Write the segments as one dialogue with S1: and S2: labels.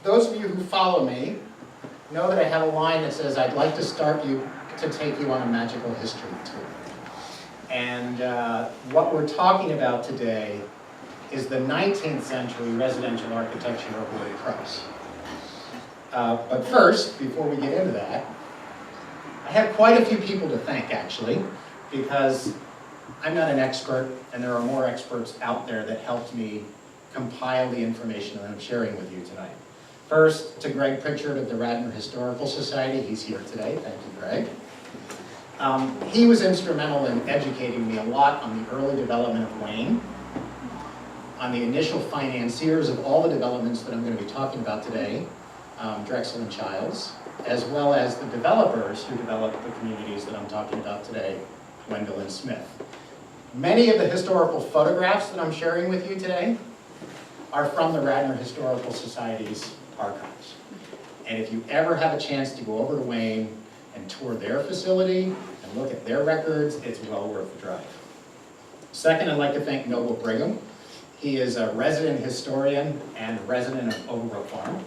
S1: those of you who follow me know that I have a line that says, I'd like to start you to take you on a magical history tour. And what we're talking about today is the 19th century residential architecture of Lloyd Price. But first, before we get into that, I have quite a few people to thank, actually, because I'm not an expert, and there are more experts out there that helped me compile the information that I'm sharing with you tonight. First, to Greg Pritchard of the Radnor Historical Society. He's here today. Thank you, Greg. He was instrumental in educating me a lot on the early development of Wayne, on the initial financiers of all the developments that I'm going to be talking about today, Drexel and Childs, as well as the developers who developed the communities that I'm talking about today, Wendell and Smith. Many of the historical photographs that I'm sharing with you today are from the Radnor Historical Society's archives. And if you ever have a chance to go over to Wayne and tour their facility and look at their records, it's well worth the drive. Second, I'd like to thank Noble Brigham. He is a resident historian and resident of Overbrook Farm,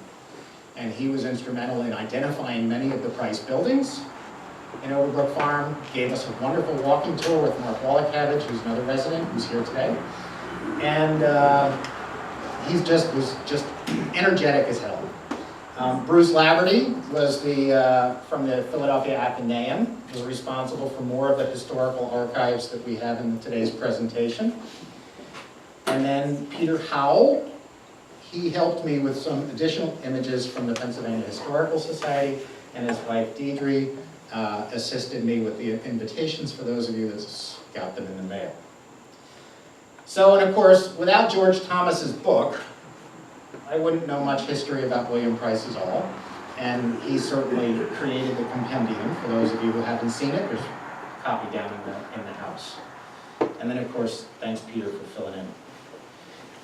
S1: and he was instrumental in identifying many of the Price buildings in Overbrook Farm, gave us a wonderful walking tour with Mark Wallach-Cabbage, who's another resident who's here today. And was just energetic as hell. Bruce Laverty was from the Philadelphia Athenaeum, was responsible for more of the historical archives that we have in today's presentation. And then Peter Howell, he helped me with some additional images from the Pennsylvania Historical Society, and his wife Deidre assisted me with the invitations for those of you that got them in the mail. So, and of course, without George Thomas's book, I wouldn't know much history about William Price at all, and he certainly created the compendium. For those of you who haven't seen it, there's a copy down in the house. And then, of course, thanks Peter for filling in.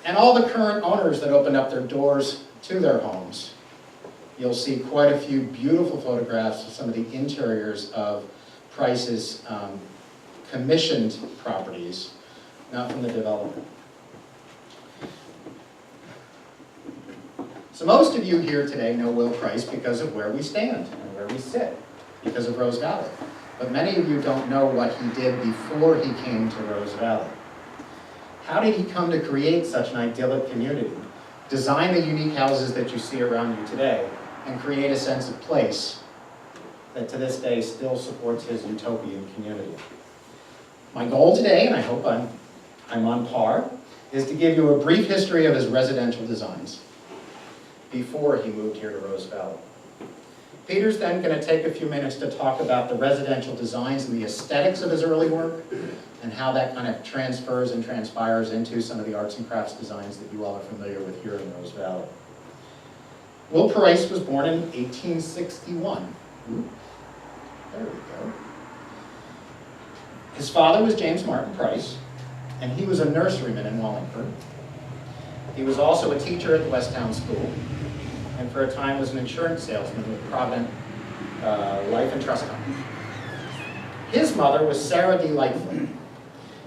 S1: And all the current owners that opened up their doors to their homes. You'll see quite a few beautiful photographs of some of the interiors of Price's commissioned properties, not from the developer. So most of you here today know Will Price because of where we stand and where we sit, because of Rose Valley. But many of you don't know what he did before he came to Rose Valley. How did he come to create such an idyllic community, design the unique houses that you see around you today, and create a sense of place that to this day still supports his utopian community? My goal today, and I hope I'm on par, is to give you a brief history of his residential designs before he moved here to Rose Valley. Peter's then going to take a few minutes to talk about the residential designs and the aesthetics of his early work, and how that kind of transfers and transpires into some of the arts and crafts designs that you all are familiar with here in Rose Valley. Will Price was born in 1861. There we go. His father was James Martin Price, and he was a nurseryman in Wallingford. He was also a teacher at the Westtown School, and for a time was an insurance salesman with Provident Life and Trust Company. His mother was Sarah D. Lightfoot,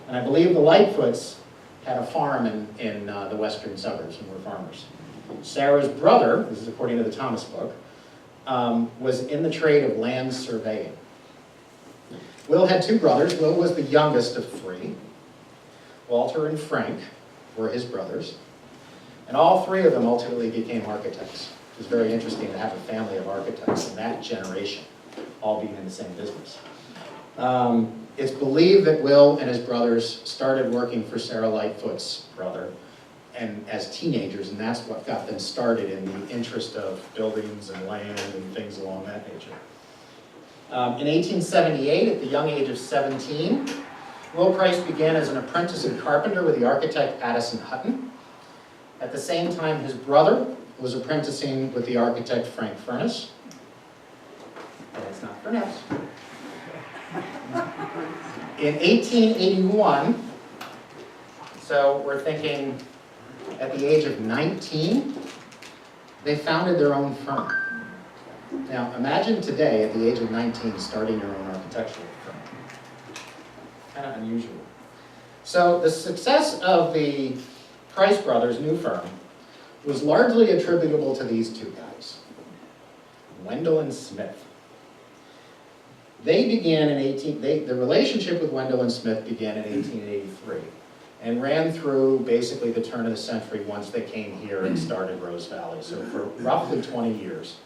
S1: and I believe the Lightfoots had a farm in the western suburbs and were farmers. Sarah's brother, this is according to the Thomas book, was in the trade of land surveying. Will had two brothers. Will was the youngest of three. Walter and Frank were his brothers. And all three of them ultimately became architects. It was very interesting to have a family of architects in that generation, all being in the same business. It's believed that Will and his brothers started working for Sarah Lightfoot's brother and as teenagers, and that's what got them started in the interest of buildings and land and things along that nature. In 1878, at the young age of 17, Will Price began as an apprentice and carpenter with the architect Addison Hutton. At the same time, his brother was apprenticing with the architect Frank Furness. And it's not Furness. In 1881, so we're thinking at the age of 19, they founded their own firm. Now, imagine today, at the age of 19, starting your own architectural firm. Kind of unusual. So the success of the Price Brothers' new firm was largely attributable to these two guys, Wendell and Smith. They began in the relationship with Wendell and Smith began in 1883 and ran through basically the turn of the century once they came here and started Rose Valley. So for roughly 20 years,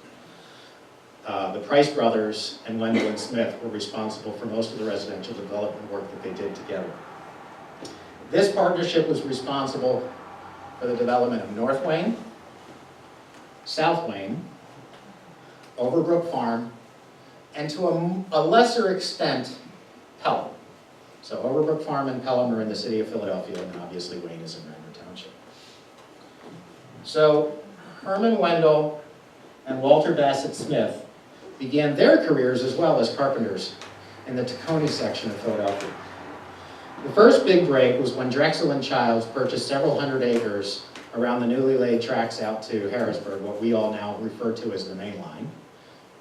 S1: the Price brothers and Wendell and Smith were responsible for most of the residential development work that they did together. This partnership was responsible for the development of North Wayne, South Wayne, Overbrook Farm, and to a lesser extent, Pelham. So Overbrook Farm and Pelham are in the city of Philadelphia, and obviously Wayne is in Radnor Township. So Herman Wendell and Walter Bassett Smith began their careers as well as carpenters in the Tacony section of Philadelphia. The first big break was when Drexel and Childs purchased several hundred acres around the newly laid tracks out to Harrisburg, what we all now refer to as the main line,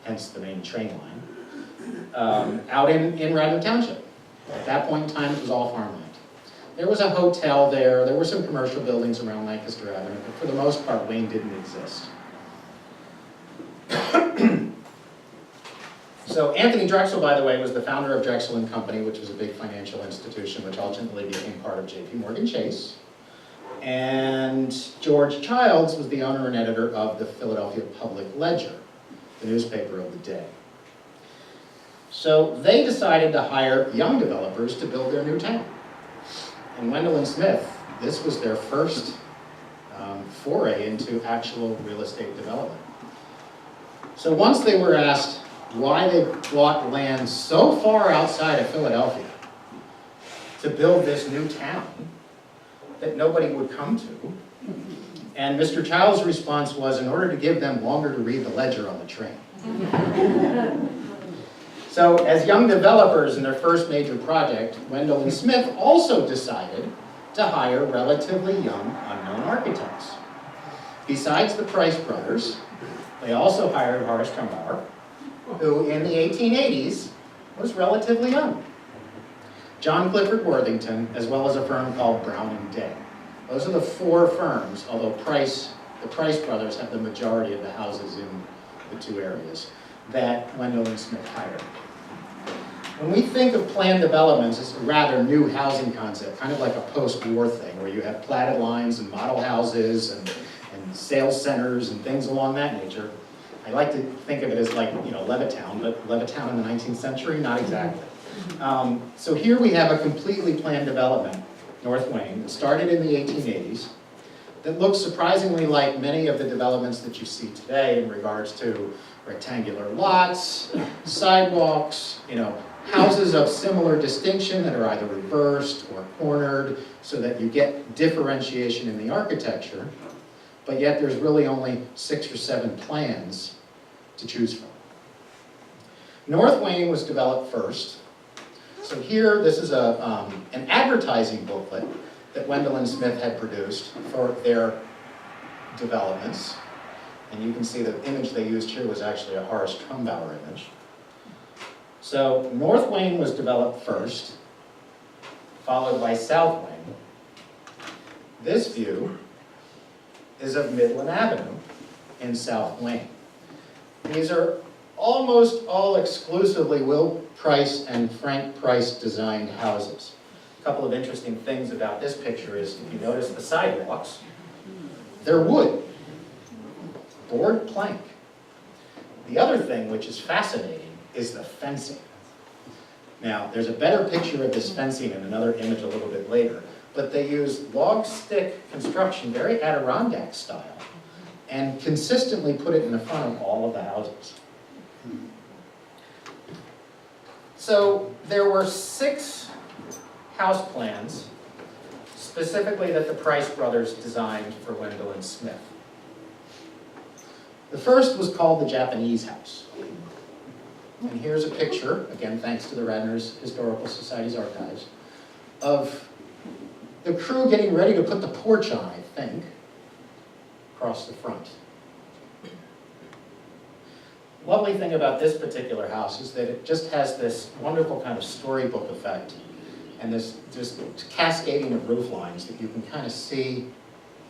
S1: hence the main train line, out in Radnor Township. At that point in time, it was all farmland. There was a hotel there, there were some commercial buildings around Lancaster Avenue, but for the most part, Wayne didn't exist. So Anthony Drexel, by the way, was the founder of Drexel and Company, which was a big financial institution which ultimately became part of J.P. Morgan Chase. And George Childs was the owner and editor of the Philadelphia Public Ledger, the newspaper of the day. So they decided to hire young developers to build their new town. And Wendell and Smith, this was their first foray into actual real estate development. So once they were asked why they bought land so far outside of Philadelphia to build this new town that nobody would come to, and Mr. Childs' response was, in order to give them longer to read the ledger on the train. So as young developers in their first major project, Wendell and Smith also decided to hire relatively young, unknown architects. Besides the Price brothers, they also hired Horace Trumbauer, who in the 1880s was relatively young. John Clifford Worthington, as well as a firm called Brown and Day. Those are the four firms, although the Price brothers have the majority of the houses in the two areas that Wendell and Smith hired. When we think of planned developments, it's a rather new housing concept, kind of like a post-war thing, where you have platted lines and model houses and sales centers and things along that nature. I like to think of it as like, Levittown, but Levittown in the 19th century, not exactly. So here we have a completely planned development, North Wayne, that started in the 1880s, that looks surprisingly like many of the developments that you see today in regards to rectangular lots, sidewalks, houses of similar distinction that are either reversed or cornered so that you get differentiation in the architecture, but yet there's really only 6 or 7 plans to choose from. North Wayne was developed first. So here, this is an advertising booklet that Wendell and Smith had produced for their developments. And you can see the image they used here was actually a Horace Trumbauer image. So North Wayne was developed first, followed by South Wayne. This view is of Midland Avenue in South Wayne. These are almost all exclusively Will Price and Frank Price designed houses. A couple of interesting things about this picture is, if you notice the sidewalks, they're wood, board plank. The other thing which is fascinating is the fencing. Now, there's a better picture of this fencing in another image a little bit later, but they use log stick construction, very Adirondack style, and consistently put it in the front of all of the houses. So there were 6 house plans specifically that the Price brothers designed for Wendell and Smith. The first was called the Japanese house. And here's a picture, again thanks to the Radnor's Historical Society's archives, of the crew getting ready to put the porch on, I think, across the front. Lovely thing about this particular house is that it just has this wonderful kind of storybook effect and this just cascading of roof lines that you can kind of see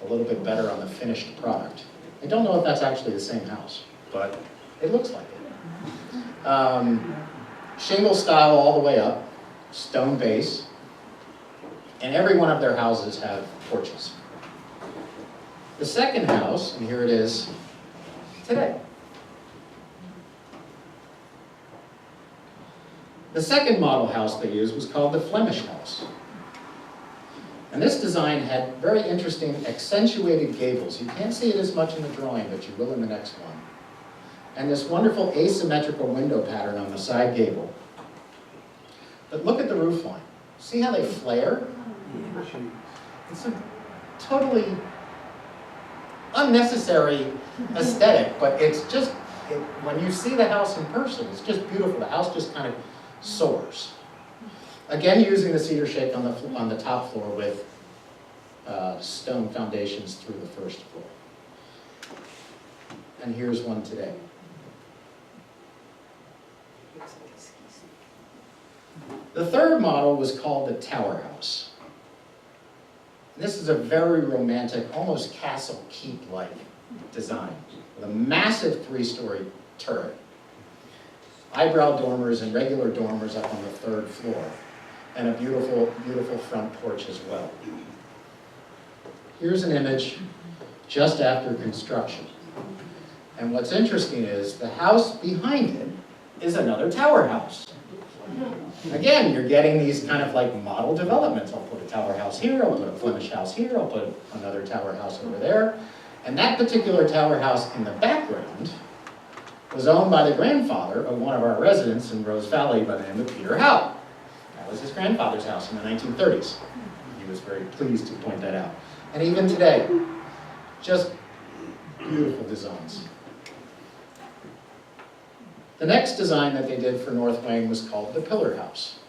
S1: a little bit better on the finished product. I don't know if that's actually the same house, but it looks like it. Shingle style all the way up, stone base, and every one of their houses have porches. The second house, and here it is today. The second model house they used was called the Flemish house. And this design had very interesting accentuated gables. You can't see it as much in the drawing, but you will in the next one. And this wonderful asymmetrical window pattern on the side gable. But look at the roof line. See how they flare? It's a totally unnecessary aesthetic, but it's just, when you see the house in person, it's just beautiful. The house just kind of soars. Again, using the cedar shake on the top floor with stone foundations through the first floor. And here's one today. The third model was called the Tower House. This is a very romantic, almost castle keep-like design with a massive 3-story turret, eyebrow dormers and regular dormers up on the 3rd floor, and a beautiful, beautiful front porch as well. Here's an image just after construction. And what's interesting is the house behind it is another tower house. Again, you're getting these kind of like model developments. I'll put a tower house here, I'll put a Flemish house here, I'll put another tower house over there. And that particular tower house in the background was owned by the grandfather of one of our residents in Rose Valley by the name of Peter Howe. That was his grandfather's house in the 1930s. He was very pleased to point that out. And even today, just beautiful designs. The next design that they did for North Wayne was called the Pillar House.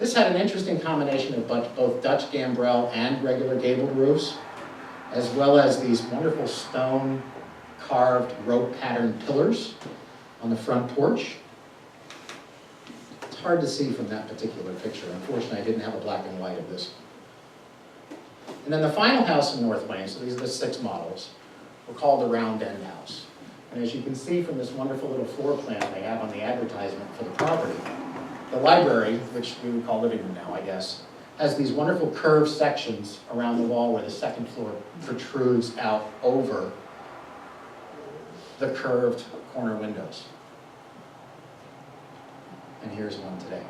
S1: This had an interesting combination of both Dutch gambrel and regular gabled roofs, as well as these wonderful stone carved rope patterned pillars on the front porch. It's hard to see from that particular picture. Unfortunately, I didn't have a black and white of this. And then the final house in North Wayne, so these are the 6 models, were called the Round End House. And as you can see from this wonderful little floor plan they have on the advertisement for the property, the library, which we would call living room now, I guess, has these wonderful curved sections around the wall where the 2nd floor protrudes out over the curved corner windows. And here's one today.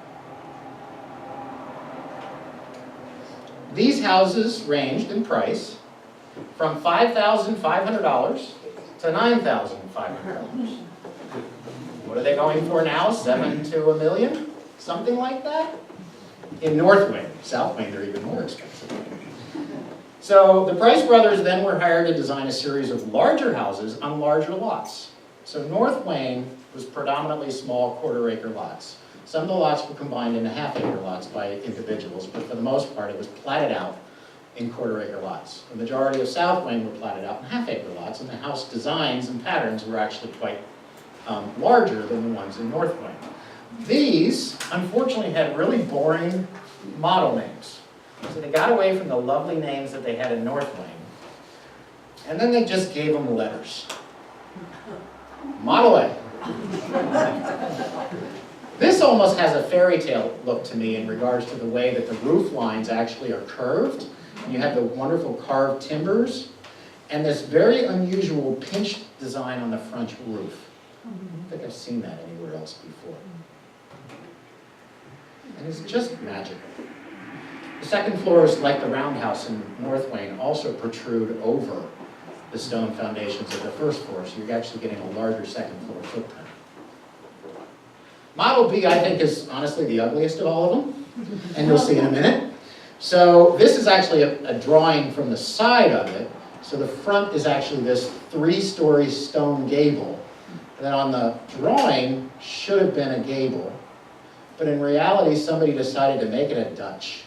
S1: These houses ranged in price from $5,500 to $9,500. What are they going for now? 7 to $1 million? Something like that? In North Wayne. South Wayne, they're even more expensive. So the Price brothers then were hired to design a series of larger houses on larger lots. So North Wayne was predominantly small 1/4 acre lots. Some of the lots were combined into 1/2 acre lots by individuals, but for the most part it was platted out in 1/4 acre lots. The majority of South Wayne were platted out in 1/2 acre lots, and the house designs and patterns were actually quite larger than the ones in North Wayne. These, unfortunately, had really boring model names. So they got away from the lovely names that they had in North Wayne, and then they just gave them letters. Model A. This almost has a fairy tale look to me in regards to the way that the roof lines actually are curved. And you have the wonderful carved timbers and this very unusual pinched design on the front roof. I don't think I've seen that anywhere else before. And it's just magical. The 2nd floors, like the roundhouse in North Wayne, also protrude over the stone foundations of the 1st floor, so you're actually getting a larger 2nd floor footprint. Model B, I think, is honestly the ugliest of all of them, and you'll see in a minute. So this is actually a drawing from the side of it. So the front is actually this 3-story stone gable that on the drawing should have been a gable, but in reality somebody decided to make it a Dutch.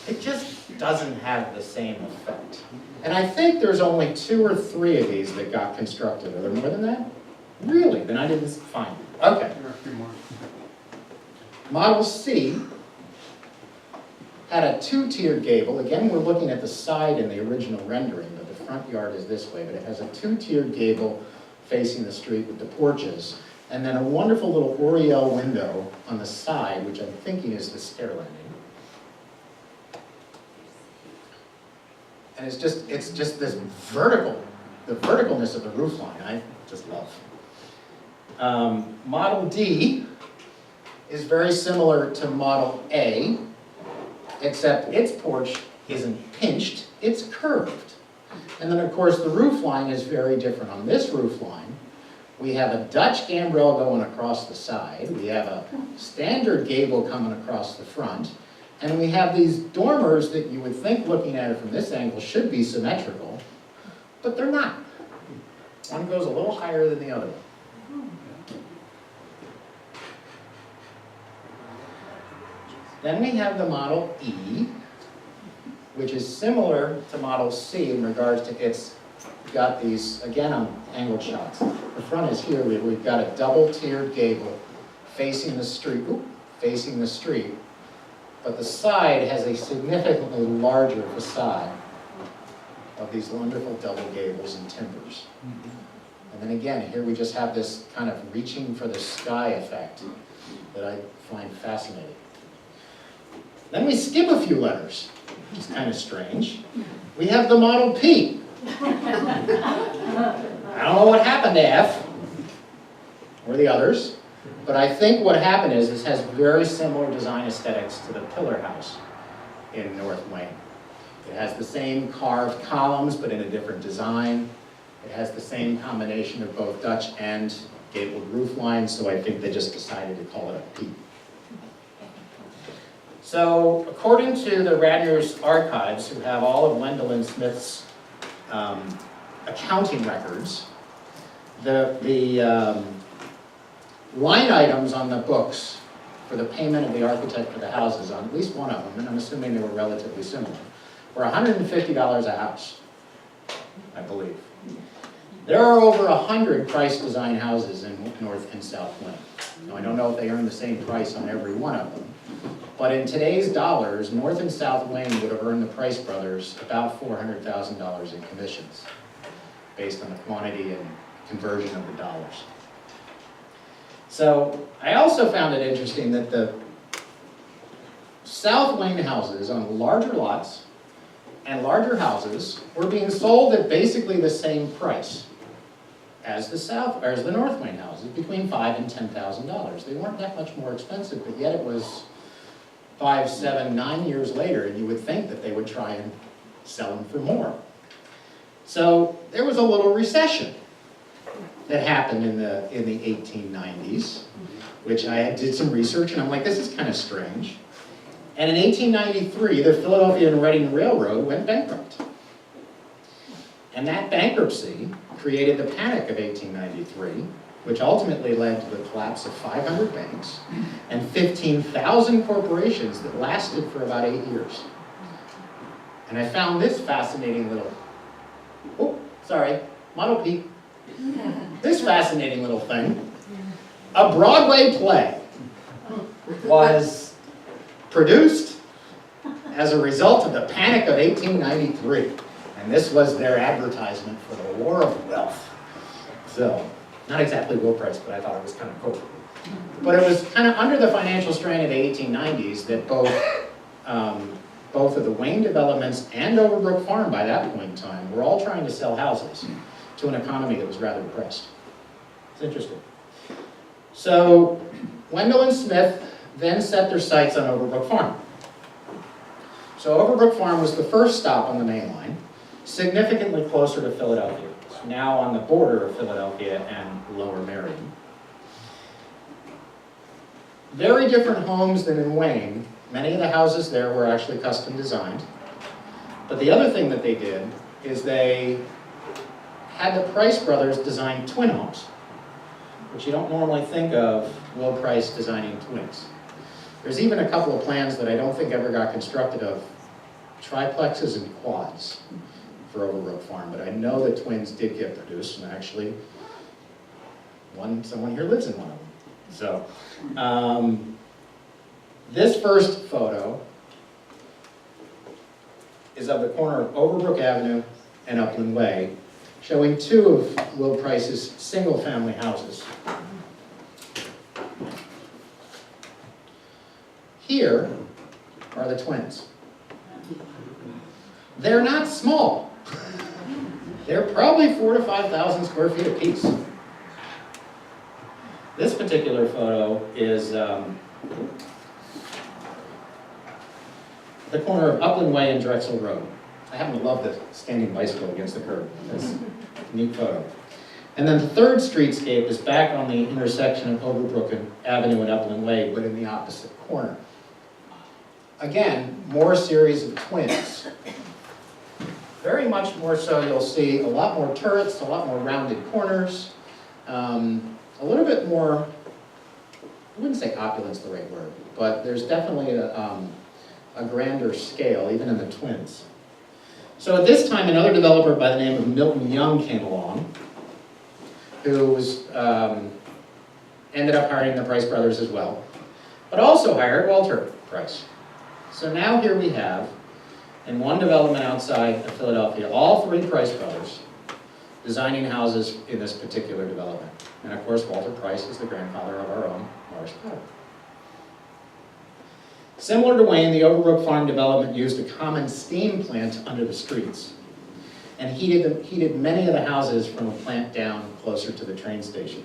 S1: It just doesn't have the same effect. And I think there's only 2 or 3 of these that got constructed. Are there more than that? Really? Then I didn't find it. Okay. Model C had a two-tiered gable. Again, we're looking at the side in the original rendering, but the front yard is this way, but it has a two-tiered gable facing the street with the porches, and then a wonderful little oriel window on the side, which I'm thinking is the stair landing. And it's just this the verticalness of the roof line, I just love. Model D is very similar to Model A, except its porch isn't pinched, it's curved. And then of course the roof line is very different. On this roof line, we have a Dutch gambrel going across the side, we have a standard gable coming across the front, and we have these dormers that you would think, looking at it from this angle, should be symmetrical, but they're not. One goes a little higher than the other one. Then we have the Model E, which is similar to Model C in regards to its, got these, again on angled shots. The front is here, we've got a double-tiered gable facing the street, but the side has a significantly larger facade of these wonderful double gables and timbers. And then again, here we just have this kind of reaching for the sky effect that I find fascinating. Then we skip a few letters, which is kind of strange. We have the Model P. I don't know what happened to F or the others, but I think what happened is this has very similar design aesthetics to the Pillar House in North Wayne. It has the same carved columns, but in a different design. It has the same combination of both Dutch and gabled roof lines, so I think they just decided to call it a P. So, according to the Radnor's archives, who have all of Wendell and Smith's accounting records, the line items on the books for the payment of the architect for the houses, on at least one of them, and I'm assuming they were relatively similar, were $150 a house, I believe. There are over 100 price design houses in North and South Wayne. Now, I don't know if they earn the same price on every one of them, but in today's dollars, North and South Wayne would have earned the Price brothers about $400,000 in commissions, based on the quantity and conversion of the dollars. So I also found it interesting that the South Wayne houses on larger lots and larger houses were being sold at basically the same price as the North Wayne houses, between $5,000 and $10,000. They weren't that much more expensive, but yet it was 5, 7, 9 years later, and you would think that they would try and sell them for more. So there was a little recession that happened in the 1890s, which I did some research, and I'm like, this is kind of strange. And in 1893, the Philadelphia and Reading Railroad went bankrupt. And that bankruptcy created the Panic of 1893, which ultimately led to the collapse of 500 banks and 15,000 corporations that lasted for about 8 years. And I found this fascinating little, Model P. This fascinating little thing. A Broadway play was produced as a result of the Panic of 1893. And this was their advertisement for the War of Wealth. So, not exactly Will Price, but I thought it was kind of cool. But it was kind of under the financial strain of the 1890s that both of the Wayne developments and Overbrook Farm by that point in time were all trying to sell houses to an economy that was rather depressed. It's interesting. So, Wendell and Smith then set their sights on Overbrook Farm. So Overbrook Farm was the first stop on the main line, significantly closer to Philadelphia. It's now on the border of Philadelphia and Lower Merion. Very different homes than in Wayne. Many of the houses there were actually custom designed. But the other thing that they did is they had the Price brothers design twin homes, which you don't normally think of Will Price designing twins. There's even a couple of plans that I don't think ever got constructed of triplexes and quads for Overbrook Farm, but I know the twins did get produced, and actually someone here lives in one of them. So, this first photo is of the corner of Overbrook Avenue and Upland Way, showing two of Will Price's single-family houses. Here are the twins. They're not small. They're probably 4,000 to 5,000 square feet apiece. This particular photo is the corner of Upland Way and Drexel Road. I happen to love the standing bicycle against the curb. That's a neat photo. And then the third streetscape is back on the intersection of Overbrook Avenue and Upland Way, but in the opposite corner. Again, more series of twins. Very much more so, you'll see a lot more turrets, a lot more rounded corners, a little bit more, I wouldn't say opulence the right word, but there's definitely a grander scale, even in the twins. So at this time, another developer by the name of Milton Young came along, who was, ended up hiring the Price brothers as well, but also hired Walter Price. So now here we have, in one development outside of Philadelphia, all three Price brothers designing houses in this particular development. And of course, Walter Price is the grandfather of our own Morris Potter. Similar to Wayne, the Overbrook Farm development used a common steam plant under the streets and heated many of the houses from a plant down closer to the train station.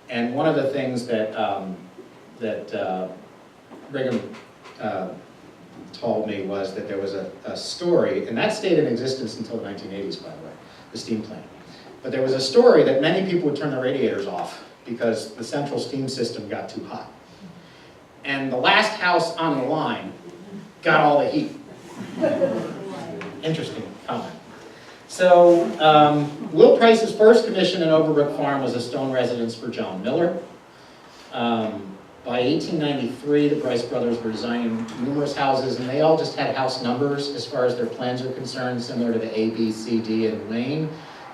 S1: And one of the things that, Brigham told me was that there was a story, and that stayed in existence until the 1980s, by the way, the steam plant. But there was a story that many people would turn their radiators off because the central steam system got too hot. And the last house on the line got all the heat. Interesting comment. So, Will Price's first commission in Overbrook Farm was a stone residence for John Miller. By 1893, the Price brothers were designing numerous houses, and they all just had house numbers as far as their plans are concerned, similar to the A, B, C, D, and Wayne.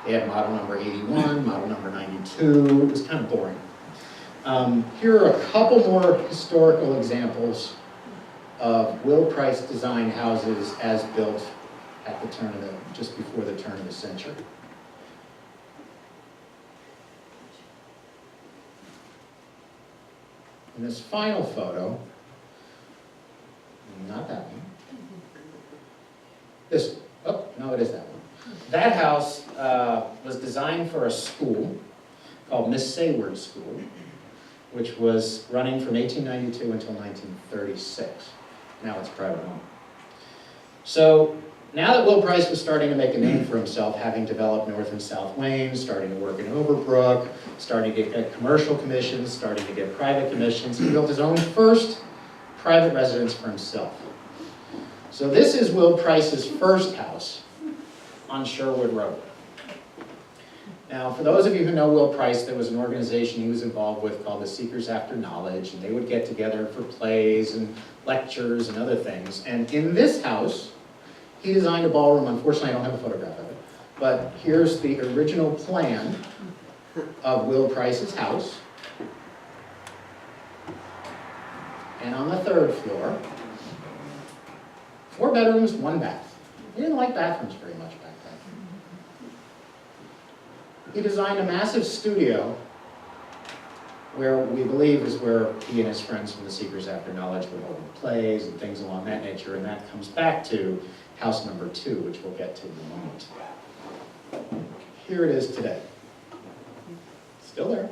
S1: They had model number 81, model number 92. It was kind of boring. Here are a couple more historical examples of Will Price designed houses as built at the turn of the, just before the turn of the century. In this final photo, not that one, this, oh, no, it is that one. That house was designed for a school called Miss Sayward School, which was running from 1892 until 1936. Now it's private home. So now that Will Price was starting to make a name for himself, having developed North and South Wayne, starting to work in Overbrook, starting to get commercial commissions, starting to get private commissions, he built his own first private residence for himself. So this is Will Price's first house on Sherwood Road. Now, for those of you who know Will Price, there was an organization he was involved with called the Seekers After Knowledge, and they would get together for plays and lectures and other things. And in this house, he designed a ballroom. Unfortunately, I don't have a photograph of it, but here's the original plan of Will Price's house. And on the third floor, 4 bedrooms, 1 bath. He didn't like bathrooms very much back then. He designed a massive studio where we believe is where he and his friends from the Seekers After Knowledge would hold plays and things along that nature, and that comes back to house number 2, which we'll get to in a moment. Here it is today. Still there.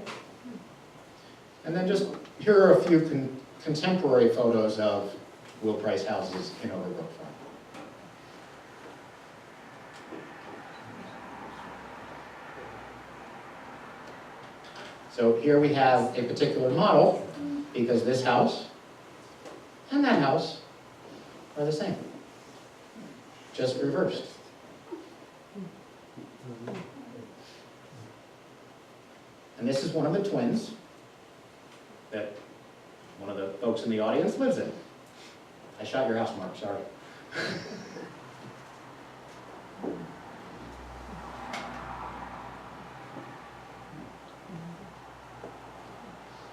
S1: And then just, here are a few contemporary photos of Will Price houses in Overbrook Farm. So here we have a particular model, because this house and that house are the same, just reversed. And this is one of the twins that one of the folks in the audience lives in. I shot your house, Mark, sorry.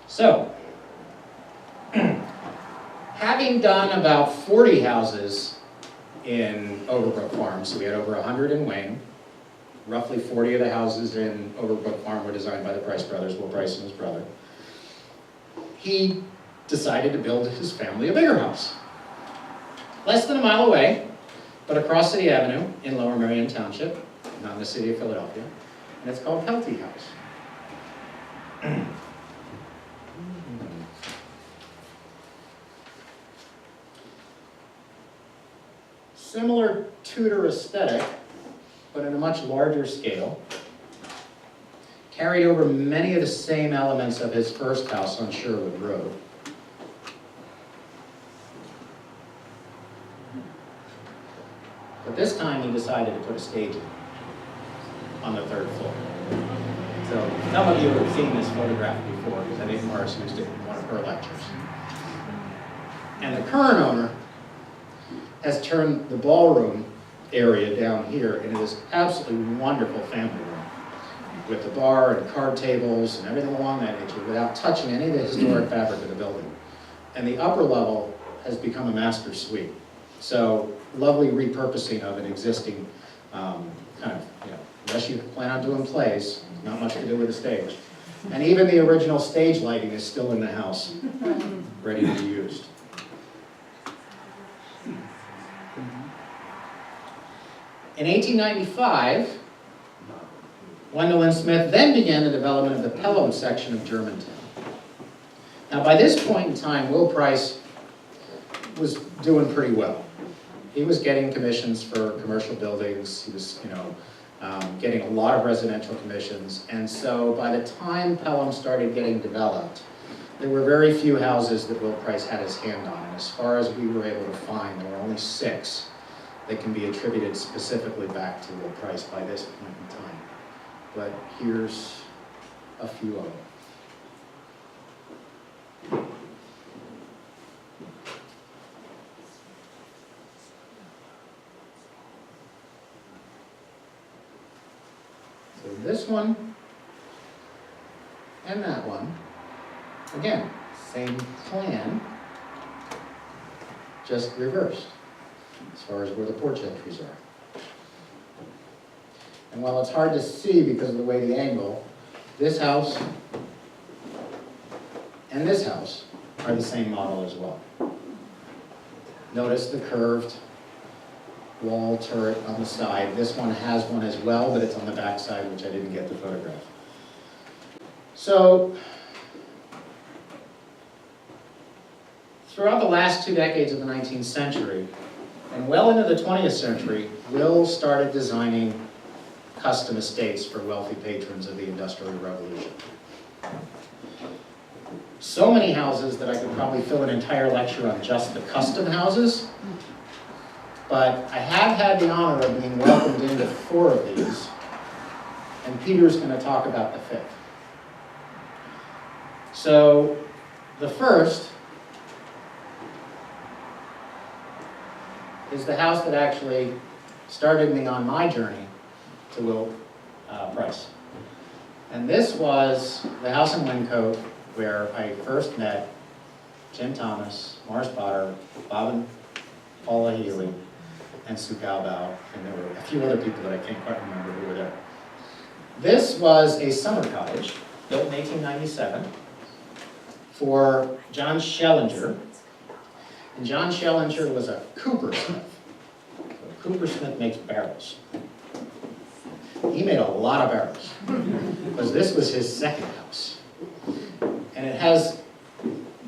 S1: So, having done about 40 houses in Overbrook Farm. So we had over 100 in Wayne. Roughly 40 of the houses in Overbrook Farm were designed by the Price brothers, Will Price and his brother. He decided to build his family a bigger house. Less than a mile away, but across City Avenue in Lower Merion Township, not in the city of Philadelphia, and it's called Pelty House. Similar Tudor aesthetic, but in a much larger scale. Carried over many of the same elements of his first house on Sherwood Road. But this time he decided to put a stage in on the third floor. So some of you have seen this photograph before because I think Morris used it in one of her lectures. And the current owner has turned the ballroom area down here into this absolutely wonderful family room with the bar and card tables and everything along that nature without touching any of the historic fabric of the building. And the upper level has become a master suite. So lovely repurposing of an existing kind of, unless you plan on doing plays, not much to do with the stage. And even the original stage lighting is still in the house, ready to be used. In 1895, Wendell and Smith then began the development of the Pelham section of Germantown. Now, by this point in time, Will Price was doing pretty well. He was getting commissions for commercial buildings. He was, getting a lot of residential commissions. And so by the time Pelham started getting developed, there were very few houses that Will Price had his hand on. And as far as we were able to find, there were only 6 that can be attributed specifically back to Will Price by this point in time. But here's a few of them. So this one and that one, again, same plan, just reversed as far as where the porch entries are. And while it's hard to see because of the way the angle, this house and this house are the same model as well. Notice the curved wall turret on the side. This one has one as well, but it's on the back side, which I didn't get the photograph. So, throughout the last 2 decades of the 19th century, and well into the 20th century, Will started designing custom estates for wealthy patrons of the Industrial Revolution. So many houses that I could probably fill an entire lecture on just the custom houses, but I have had the honor of being welcomed into 4 of these, and Peter's going to talk about the 5th. So, the first is the house that actually started me on my journey to Will Price. And this was the house in Wyncote where I first met Jim Thomas, Morris Potter, Bob and Paula Healy, and Sue Calbow, and there were a few other people that I can't quite remember who were there. This was a summer cottage built in 1897 for John Schellinger. And John Schellinger was a coopersmith. So coopersmith makes barrels. He made a lot of barrels because this was his second house. And it has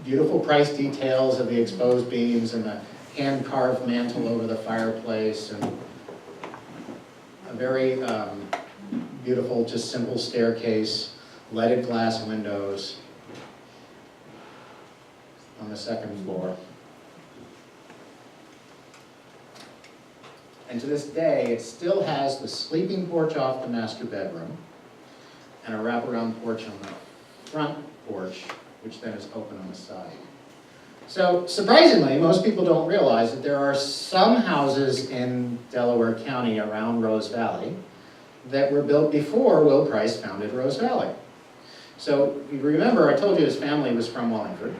S1: beautiful Price details of the exposed beams and the hand-carved mantle over the fireplace and a very beautiful, just simple staircase, leaded glass windows on the second floor. And to this day, it still has the sleeping porch off the master bedroom and a wraparound porch on the front porch, which then is open on the side. So, surprisingly, most people don't realize that there are some houses in Delaware County around Rose Valley that were built before Will Price founded Rose Valley. So, you remember I told you his family was from Wallingford,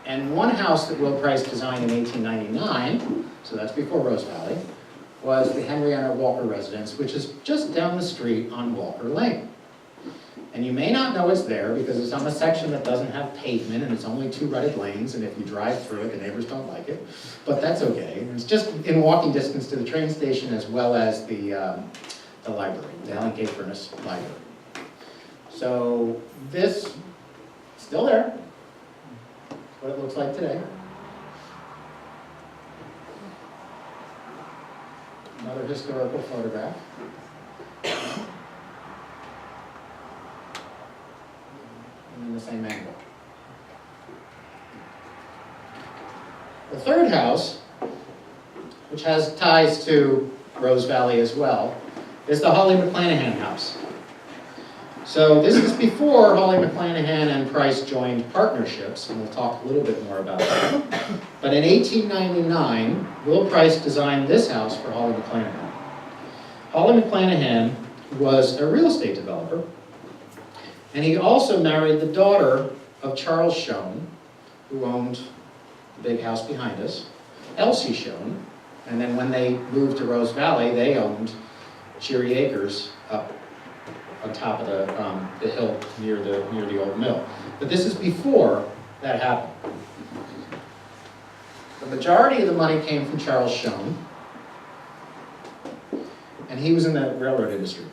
S1: And one house that Will Price designed in 1899, so that's before Rose Valley, was the Henrietta Walker residence, which is just down the street on Walker Lane. And you may not know it's there because it's on a section that doesn't have pavement and it's only 2 rutted lanes, and if you drive through it, the neighbors don't like it, but that's okay. It's just in walking distance to the train station as well as the library, the Allen K. Furness Library. So this, still there, what it looks like today. Another historical photograph. And in the same angle. The third house, which has ties to Rose Valley as well, is the Hawley McClanahan house. So this is before Hawley McClanahan and Price joined partnerships, and we'll talk a little bit more about that. But in 1899, Will Price designed this house for Hawley McClanahan. Hawley McClanahan was a real estate developer, and he also married the daughter of Charles Schoen, who owned the big house behind us, Elsie Schoen, and then when they moved to Rose Valley, they owned Cheery Acres up on top of the hill near the old mill. But this is before that happened. The majority of the money came from Charles Schoen, and he was in the railroad industry.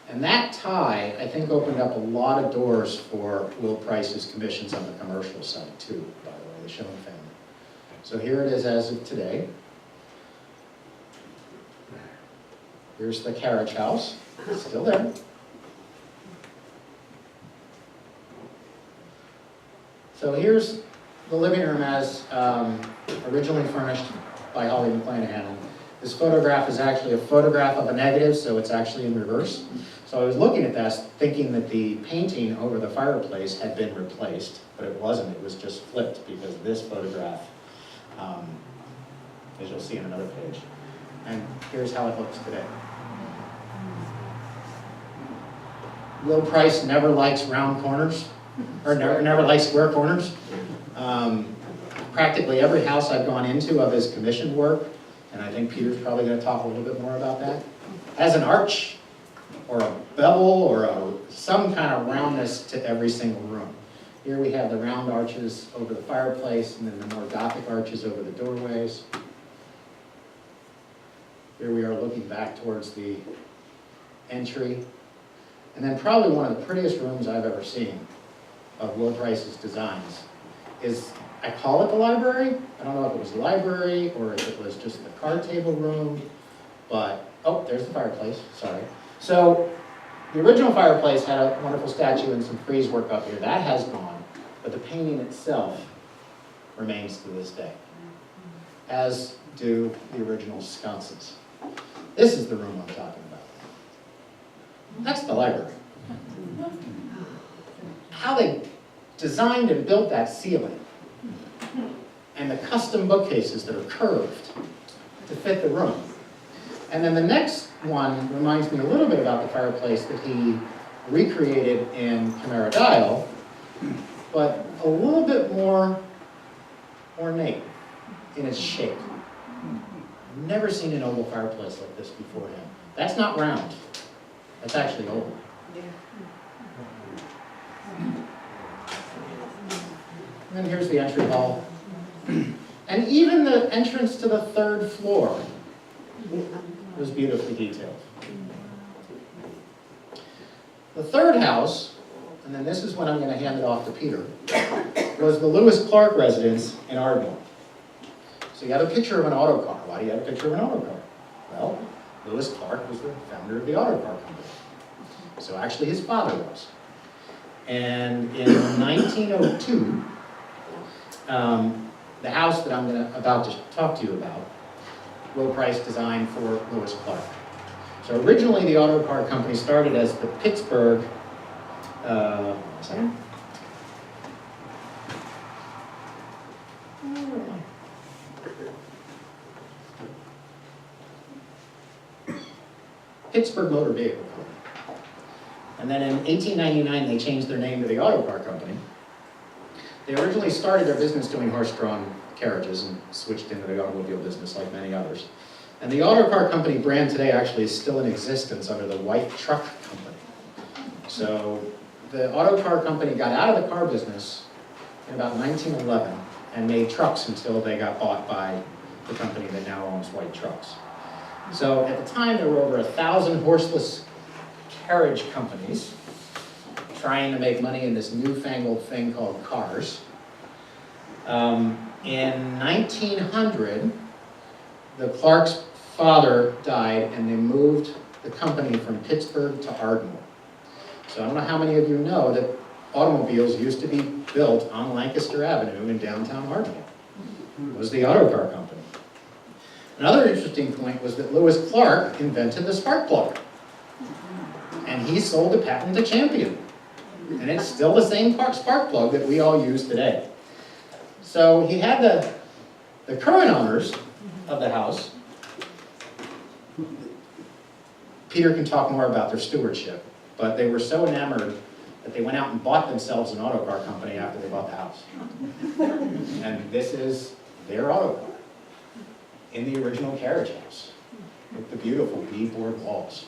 S1: And that tie, I think, opened up a lot of doors for Will Price's commissions on the commercial side too, by the way, the Schoen family. So here it is as of today. Here's the carriage house, still there. So here's the living room as originally furnished by Hawley McClanahan. This photograph is actually a photograph of a negative, so it's actually in reverse. So I was looking at this, thinking that the painting over the fireplace had been replaced, but it wasn't. It was just flipped because this photograph, as you'll see in another page. And here's how it looks today. Will Price never likes round corners, or never likes square corners. Practically every house I've gone into of his commissioned work, and I think Peter's probably going to talk a little bit more about that, has an arch, or a bevel, or some kind of roundness to every single room. Here we have the round arches over the fireplace, and then the more Gothic arches over the doorways. Here we are looking back towards the entry. And then probably one of the prettiest rooms I've ever seen of Will Price's designs is, I call it the library. I don't know if it was the library or if it was just the card table room, but, oh, there's the fireplace, sorry. So the original fireplace had a wonderful statue and some frieze work up here. That has gone, but the painting itself remains to this day, as do the original sconces. This is the room I'm talking about. That's the library. How they designed and built that ceiling, and the custom bookcases that are curved to fit the room. And then the next one reminds me a little bit about the fireplace that he recreated in Camara Dial, but a little bit more ornate in its shape. I've never seen an oval fireplace like this before him. That's not round. That's actually oval. And then here's the entry hall. And even the entrance to the third floor was beautifully detailed. The third house, and then this is when I'm going to hand it off to Peter, was the Lewis Clark residence in Ardmore. So you have a picture of an auto car. Why do you have a picture of an auto car? Well, Lewis Clark was the founder of the auto car company. So actually his father was. And in 1902, the house that I'm about to talk to you about, Will Price designed for Lewis Clark. So originally the auto car company started as the Pittsburgh, Pittsburgh Motor Vehicle Company. And then in 1899 they changed their name to the Auto Car Company. They originally started their business doing horse-drawn carriages and switched into the automobile business like many others. And the auto car company brand today actually is still in existence under the White Truck Company. So the auto car company got out of the car business in about 1911 and made trucks until they got bought by the company that now owns White Trucks. So at the time, there were over 1,000 horseless carriage companies trying to make money in this newfangled thing called cars. In 1900, the Clark's father died and they moved the company from Pittsburgh to Ardmore. So I don't know how many of you know that automobiles used to be built on Lancaster Avenue in downtown Ardmore. It was the auto car company. Another interesting point was that Lewis Clark invented the spark plug. And he sold the patent to Champion. And it's still the same spark plug that we all use today. So he had the current owners of the house. Peter can talk more about their stewardship, but they were so enamored that they went out and bought themselves an auto car company after they bought the house. And this is their auto car in the original carriage house with the beautiful beadboard walls.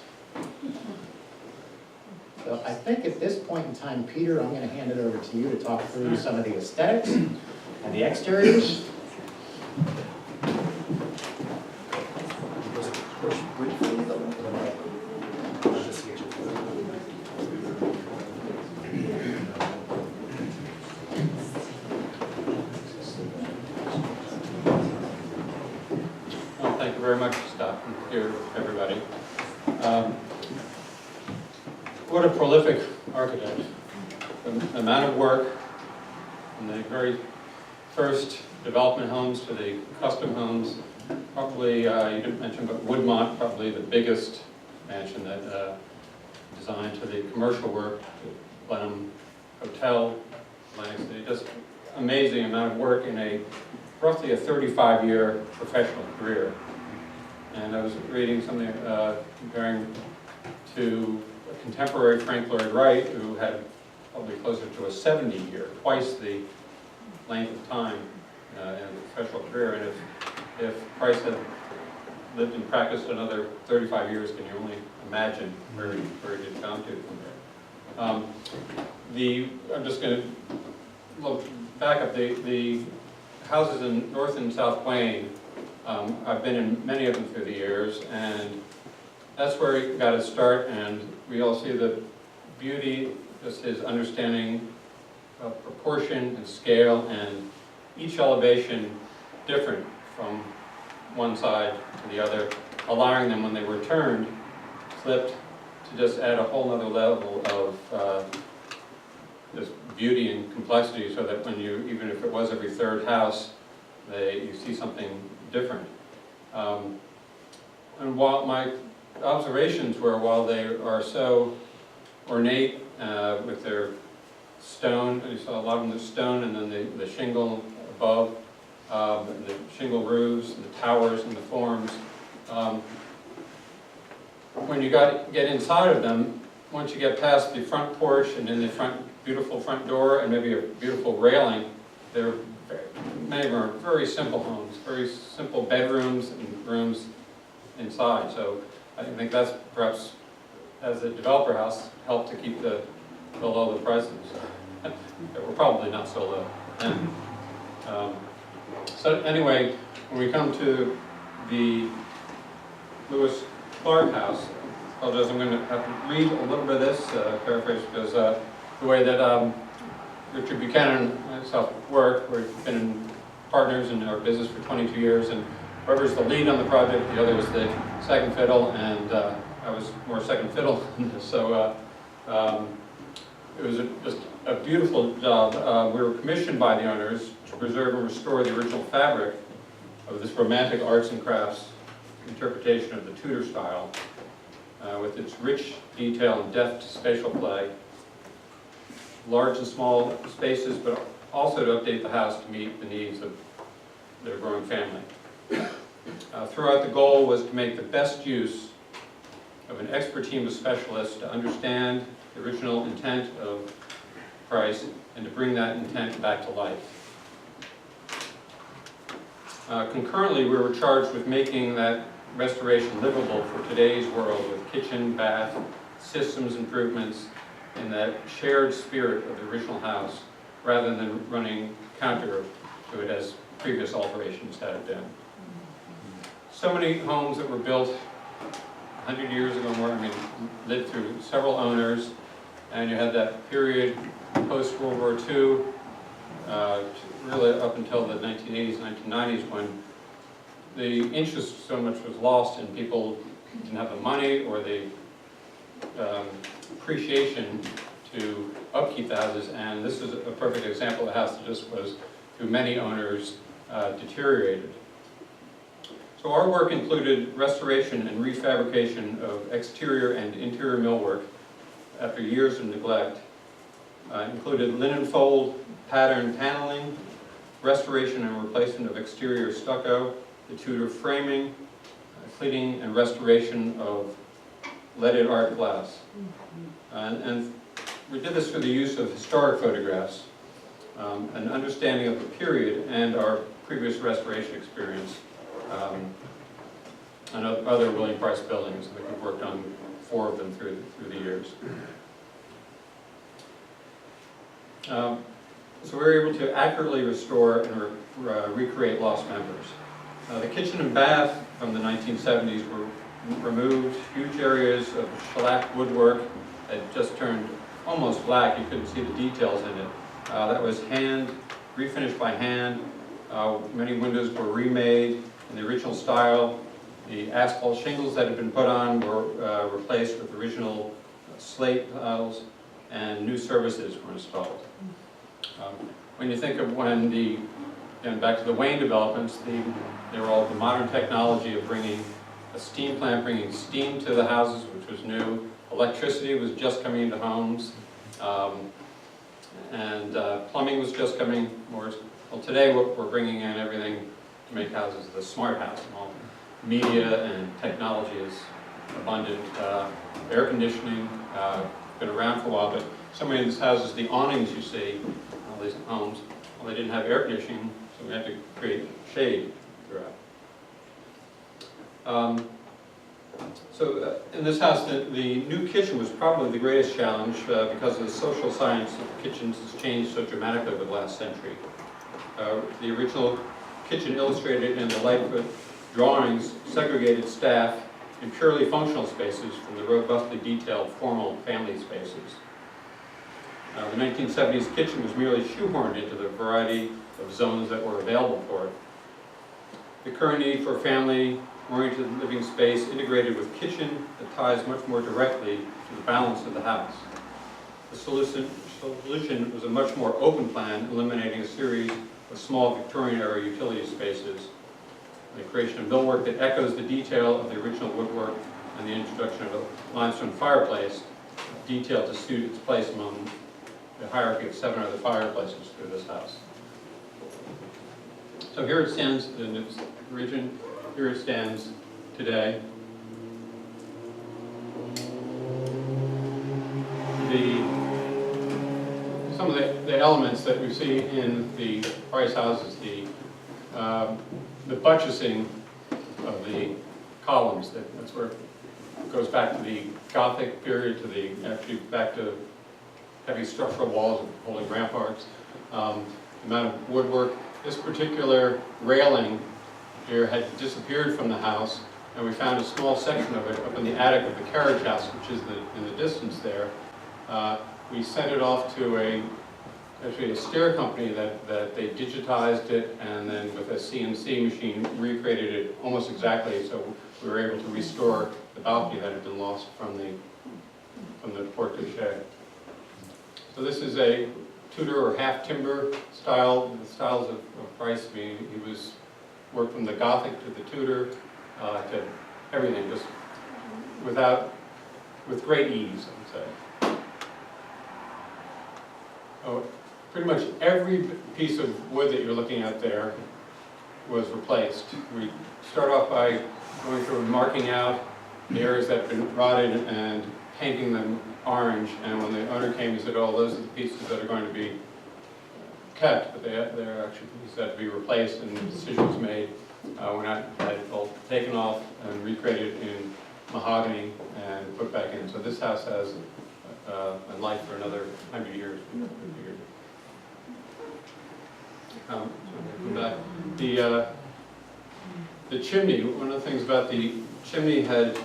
S1: So I think at this point in time, Peter, I'm going to hand it over to you to talk through some of the aesthetics and the exteriors.
S2: Well, thank you very much, Scott, and here, everybody. What a prolific architect. The amount of work from the very first development homes to the custom homes. Probably, you didn't mention, but Woodmont, probably the biggest mansion that designed to the commercial work, the Blenheim Hotel, Atlantic City. Just amazing amount of work in roughly a 35-year professional career. And I was reading something comparing to a contemporary Frank Lloyd Wright, who had probably closer to a 70-year, twice the length of time in a professional career. And if Price had lived and practiced another 35 years, can you only imagine where he'd gone to from there? I'm just going to look back up the houses in North and South Wayne. I've been in many of them through the years, and that's where he got his start. And we all see the beauty, just his understanding of proportion and scale, and each elevation different from one side to the other, allowing them, when they were turned, flipped, to just add a whole other level of just beauty and complexity, so that when you, even if it was every third house, you see something different. And while my observations were, while they are so ornate with their stone, you saw a lot of them, the stone, and then the shingle above, the shingle roofs, and the towers, and the forms. When you get inside of them, once you get past the front porch and then the beautiful front door and maybe a beautiful railing, many of them are very simple homes, very simple bedrooms and rooms inside. So I think that's perhaps, as a developer house, helped to keep the low the prices. That were probably not so low then. So anyway, when we come to the Lewis Clark house, I apologize, I'm going to have to read a little bit of this, paraphrase, because the way that Richard Buchanan and myself work, we've been partners in our business for 22 years, and Robert's the lead on the project, the other was the second fiddle, and I was more second fiddle. So it was just a beautiful job. We were commissioned by the owners to preserve and restore the original fabric of this romantic arts and crafts interpretation of the Tudor style, with its rich detail and deft spatial play, large and small spaces, but also to update the house to meet the needs of their growing family. Throughout, the goal was to make the best use of an expert team of specialists to understand the original intent of price and to bring that intent back to life. Concurrently, we were charged with making that restoration livable for today's world with kitchen, bath, systems improvements, in that shared spirit of the original house, rather than running counter to it as previous alterations had been. So many homes that were built 100 years ago more, lived through several owners, and you had that period post-World War II, really up until the 1980s, 1990s, when the interest so much was lost and people didn't have the money or the appreciation to upkeep the houses, and this is a perfect example of a house that just was, through many owners, deteriorated. So our work included restoration and refabrication of exterior and interior millwork after years of neglect. Included linen fold pattern paneling, restoration and replacement of exterior stucco, the Tudor framing, cleaning and restoration of leaded art glass. And we did this through the use of historic photographs, an understanding of the period and our previous restoration experience, and other William Price buildings. I think we've worked on 4 of them through the years. So we were able to accurately restore and recreate lost members. The kitchen and bath from the 1970s were removed. Huge areas of shellac woodwork had just turned almost black. You couldn't see the details in it. That was refinished by hand. Many windows were remade in the original style. The asphalt shingles that had been put on were replaced with original slate tiles, and new services were installed. When you think of again, back to the Wayne developments, they were all the modern technology of bringing a steam plant, bringing steam to the houses, which was new. Electricity was just coming into homes, and plumbing was just coming more. Well, today we're bringing in everything to make houses the smart house. All media and technology is abundant. Air conditioning, been around for a while, but so many of these houses, the awnings you see, all these homes, well, they didn't have air conditioning, so we had to create shade throughout. In this house, the new kitchen was probably the greatest challenge because the social science of kitchens has changed so dramatically over the last century. The original kitchen illustrated in the Lightfoot drawings segregated staff in purely functional spaces from the robustly detailed formal family spaces. The 1970s kitchen was merely shoehorned into the variety of zones that were available for it. The current need for family-oriented living space integrated with kitchen that ties much more directly to the balance of the house. The solution was a much more open plan, eliminating a series of small Victorian-era utility spaces, the creation of millwork that echoes the detail of the original woodwork, and the introduction of a limestone fireplace, detailed to suit its place among the hierarchy of 7 other fireplaces through this house. So here it stands in its origin, here it stands today. Some of the elements that we see in the Price houses, the buttressing of the columns, that's where it goes back to the Gothic period, actually back to heavy structural walls holding ramparts. The amount of woodwork. This particular railing here had disappeared from the house, and we found a small section of it up in the attic of the carriage house, which is in the distance there. We sent it off to actually a stair company that they digitized it, and then with a CNC machine recreated it almost exactly, so we were able to restore the balcony that had been lost from the porte-cochere. So this is a Tudor or half timber style. The styles of Price, he was worked from the Gothic to the Tudor to everything, just with great ease, I would say. Oh, pretty much every piece of wood that you're looking at there was replaced. We start off by going through and marking out the areas that have been rotted and painting them orange, and when the owner came, he said, oh, those are the pieces that are going to be kept, but they're actually, he said, to be replaced, and the decision was made when I had it all taken off and recreated in mahogany and put back in. So this house has a life for another 100 years. So come back. The chimney, one of the things about the chimney had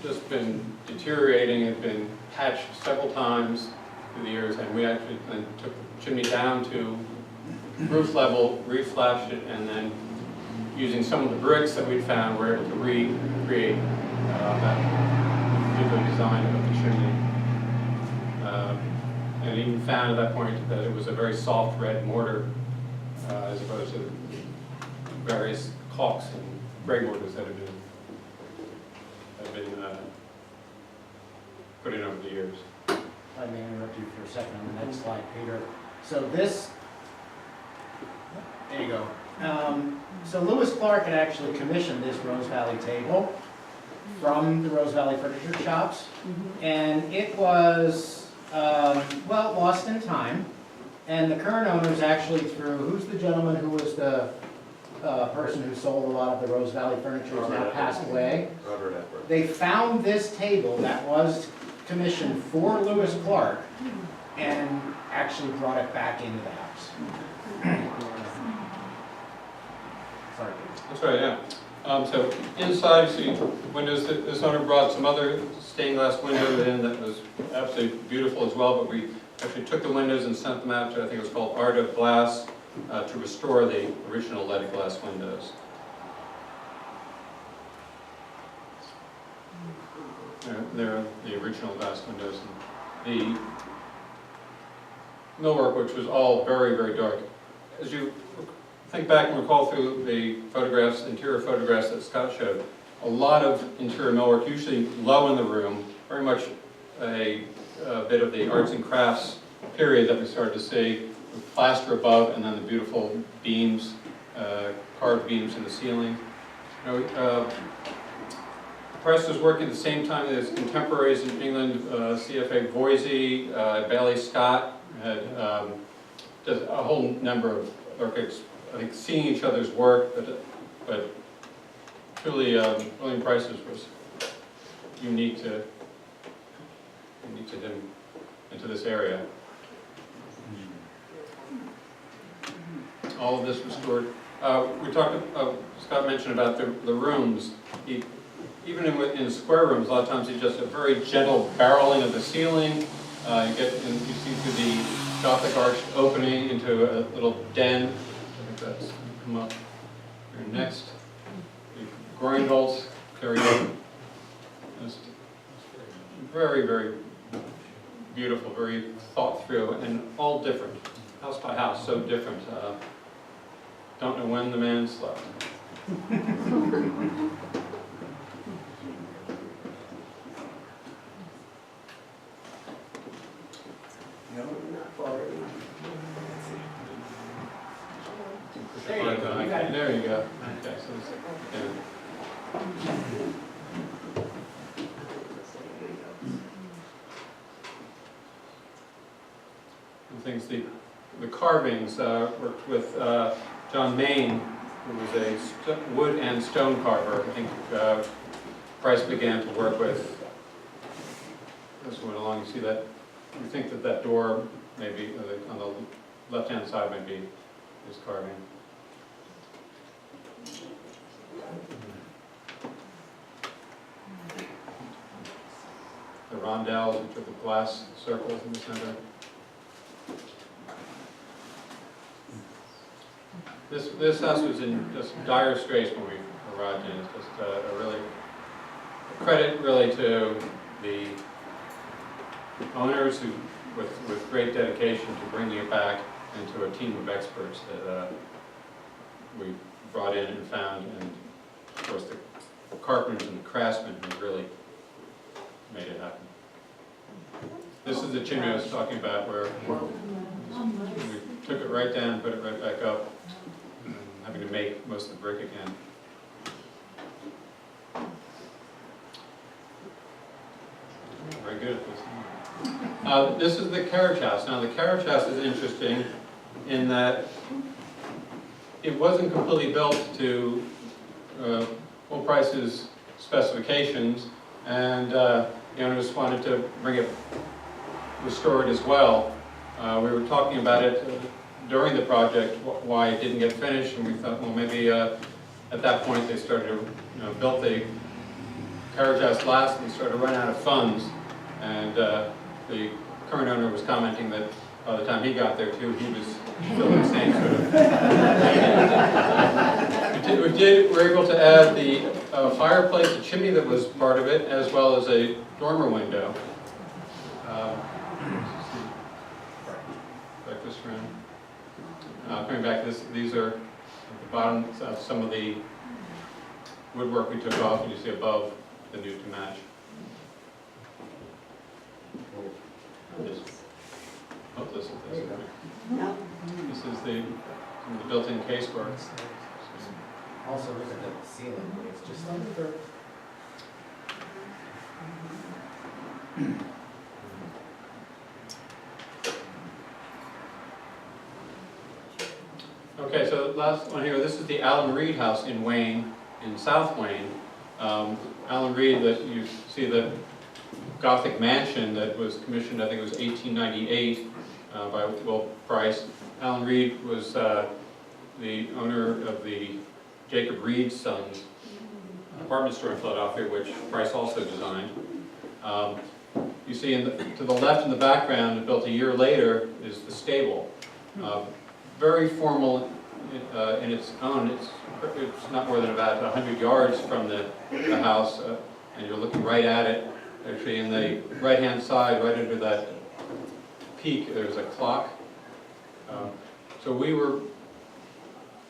S2: just been deteriorating, had been patched several times through the years, and we actually then took the chimney down to roof level, reflashed it, and then using some of the bricks that we'd found, we're able to recreate that particular design of the chimney. And even found at that point that it was a very soft red mortar as opposed to various caulks and gray mortars that had been put in over the years.
S1: I may interrupt you for a second on the next slide, Peter. So this, there you go. So Lewis Clark had actually commissioned this Rose Valley table from the Rose Valley Furniture Shops, and it was, well, lost in time. And the current owners actually through, who's the gentleman who was the person who sold a lot of the Rose Valley furniture, has now passed away.
S3: Robert Edward.
S1: They found this table that was commissioned for Lewis Clark and actually brought it back into the house. Sorry.
S2: That's right, yeah. So inside, you see windows. This owner brought some other stained glass windows in that was absolutely beautiful as well, but we actually took the windows and sent them out to, I think it was called Art of Glass, to restore the original leaded glass windows. They're the original glass windows. And the millwork, which was all very, very dark. As you think back and recall through the photographs, interior photographs that Scott showed, a lot of interior millwork, usually low in the room, very much a bit of the arts and crafts period that we started to see, with plaster above and then the beautiful beams, carved beams in the ceiling. You know, Price was working at the same time as contemporaries in England, CFA Voisey, Bailey Scott, had does a whole number of architects, I think, seeing each other's work, but truly William Price's was unique to him into this area. All of this was stored. We talked. Scott mentioned about the rooms. Even in square rooms, a lot of times you just a very gentle barreling of the ceiling. You see through the Gothic arched opening into a little den. I think that's come up here next. The groin bolts carry up. Just very, very beautiful, very thought through, and all different, house by house, so different. Don't know when the man slept. There you go. Okay, so the carvings worked with John Main, who was a wood and stone carver. I think Price began to work with. This went along. You see that? You think that door maybe on the left-hand side might be his carving. The rondelles, which are the glass circles in the center. This house was in just dire straits when we arrived in. It's just a credit really to the owners who, with great dedication to bringing it back, and to a team of experts that we brought in and found, and of course the carpenters and the craftsmen who really made it happen. This is the chimney I was talking about, where we took it right down, put it right back up, and having to make most of the brick again. good at this. This is the carriage house. Now, the carriage house is interesting in that it wasn't completely built to full price's specifications, and the owners wanted to bring it restored as well. We were talking about it during the project, why it didn't get finished, and we thought, well, maybe at that point they started to built the carriage house last and started to run out of funds, and the current owner was commenting that by the time he got there too, he was still in the same sort of. We were able to add the fireplace, a chimney that was part of it, as well as a dormer window. Breakfast room. Coming back, these are at the bottom of some of the woodwork we took off, and you see above the new to match. This is the built-in casework.
S1: Also look at the ceiling, it's just under.
S2: Okay, so last one here, this is the Alan Reed House in Wayne, in South Wayne. Alan Reed, that you see the Gothic mansion that was commissioned, I think it was 1898 by Will Price. Alan Reed was the owner of the Jacob Reed Sons apartment store in Philadelphia, which Price also designed. You see to the left in the background, built a year later, is the stable. Very formal in its own. It's not more than about 100 yards from the house, and you're looking right at it. Actually, in the right-hand side, right under that peak, there's a clock. So we were,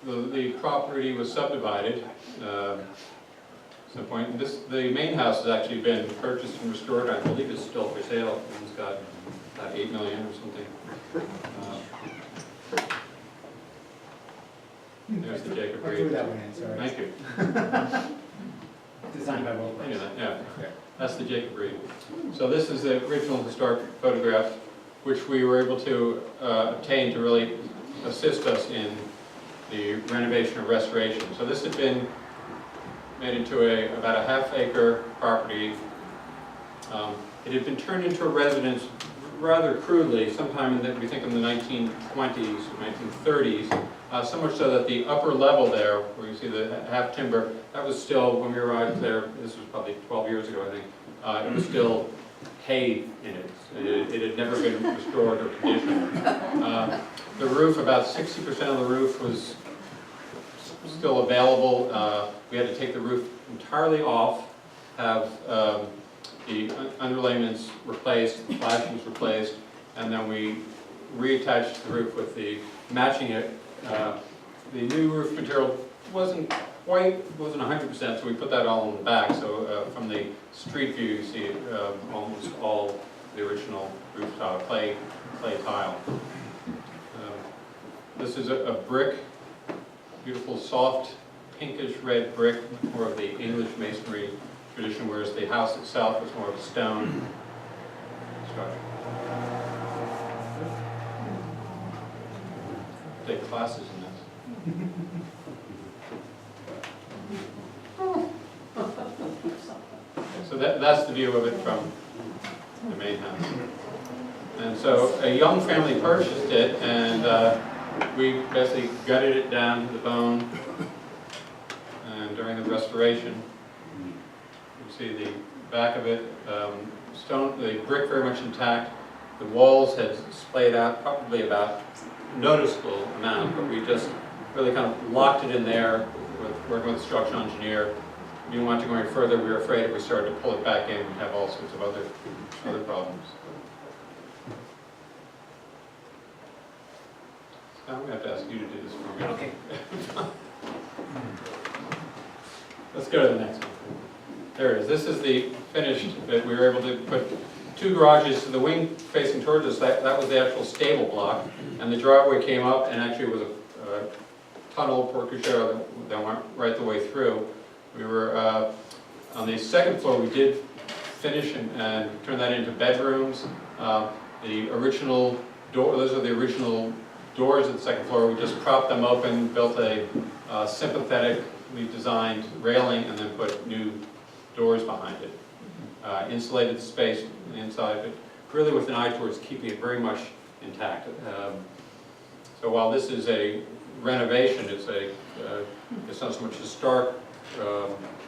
S2: the property was subdivided at some point. The main house has actually been purchased and restored. I believe it's still for sale. It's got about $8 million or something. There's the Jacob Reed.
S1: I threw that one in, sorry.
S2: Thank you.
S1: Designed by Will Price.
S2: Yeah, that's the Jacob Reed. So this is the original historic photograph, which we were able to obtain to really assist us in the renovation or restoration. So this had been made into about a half-acre property. It had been turned into a residence rather crudely, sometime we think in the 1920s, 1930s. So much so that the upper level there, where you see the half timber, that was still, when we arrived there, this was probably 12 years ago, I think, it was still hay in it. It had never been restored or conditioned. The roof, about 60% of the roof was still available. We had to take the roof entirely off, have the underlayments replaced, the flashings replaced, and then we reattached the roof with the matching it. The new roof material wasn't 100%, so we put that all in the back. So from the street view, you see almost all the original roof tile, clay tile. This is a brick, beautiful soft pinkish red brick, more of the English masonry tradition, whereas the house itself is more of a stone structure. Take classes in this. So that's the view of it from the main house. And so a young family purchased it, and we basically gutted it down to the bone. And during the restoration, you see the back of it, the brick very much intact. The walls had splayed out probably about noticeable amount, but we just really kind of locked it in there with working with the structural engineer. We didn't want to go any further. We were afraid if we started to pull it back in, we'd have all sorts of other problems. Now I'm going to have to ask you to do this for me.
S1: Okay.
S2: Let's go to the next one. There it is. This is the finished that we were able to put two garages to the wing facing towards us. That was the actual stable block, and the driveway came up, and actually it was a tunnel porte-cochere that went right the way through. We were on the second floor. We did finish and turn that into bedrooms. The original door, those are the original doors at the second floor. We just propped them open, built a sympathetically designed railing, and then put new doors behind it. Insulated the space inside, but really with an eye towards keeping it very much intact. So while this is a renovation, it's not so much a stark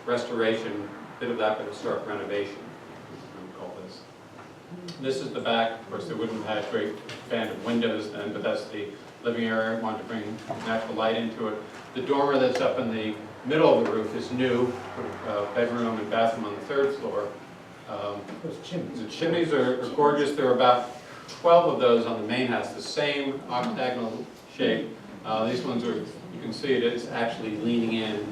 S2: restoration, a bit of that, but a stark renovation, we would call this. This is the back. Of course, they wouldn't have had a great band of windows then, but that's the living area. Wanted to bring natural light into it. The dormer that's up in the middle of the roof is new, bedroom and bathroom on the third floor.
S1: Those chimneys.
S2: The chimneys are gorgeous. There are about 12 of those on the main house, the same octagonal shape. These ones are, you can see it is actually leaning in.